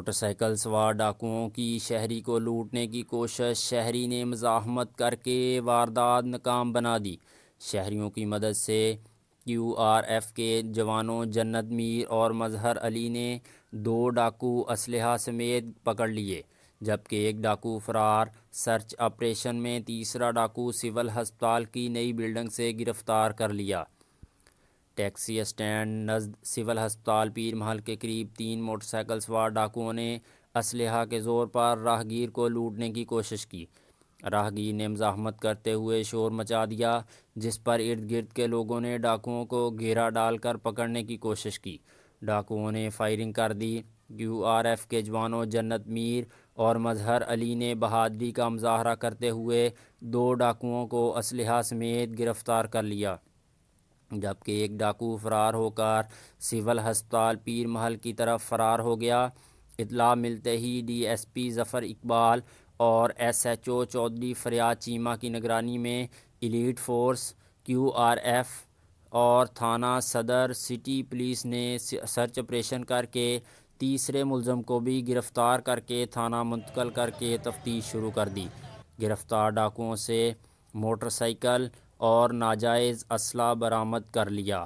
Motor cycle سوار ڈاکوؤں کی شہری کو لوٹنے کی کوشش، شہری نے مزاحمت کر کے واردات ناکام بنا دی۔ شہریوں کی مدد سے کیو آر ایف کے جوانوں جنت میر اور مظہر علی نے 2 ڈاکو اسلحہ سمیت پکڑ لیے، جبکہ ایک ڈاکو فرار۔ سرچ آپریشن میں تیسرا ڈاکو سول ہسپتال کی نئی بلڈنگ سے گرفتار کر لیا۔ ٹیکسی اسٹینڈ نزد سول ہسپتال پیر محل کے قریب 3 موٹر سائیکل سوار ڈاکوؤں نے اسلحہ کے زور پر راہگیر کو لوٹنے کی کوشش کی۔ راہگیر نے مزاحمت کرتے ہوئے شور مچا دیا، جس پر ارد گرد کے لوگوں نے ڈاکوؤں کو گھیرا ڈال کر پکڑنے کی کوشش کی۔ ڈاکوؤں نے فائرنگ کر دی۔ کیو آر ایف کے جوانوں جنت میر اور مظہر علی نے بہادری کا مظاہرہ کرتے ہوئے 2 ڈاکوؤں کو اسلحہ سمیت گرفتار کر لیا، جبکہ ایک ڈاکو فرار ہو کر سول ہسپتال پیر محل کی طرف فرار ہو گیا۔ اطلاع ملتے ہی ڈی ایس پی ظفر اقبال اور ایس ایچ او چودھری فریاد چیمہ کی نگرانی میں elite force, Q R F اور تھانہ صدر سٹی پولیس نے سرچ آپریشن کر کے تیسرے ملزم کو بھی گرفتار کر کے تھانہ منتقل کر کے تفتیش شروع کر دی۔ گرفتار ڈاکوؤں سے موٹر سائیکل اور ناجائز اسلحہ برآمد کر لیا۔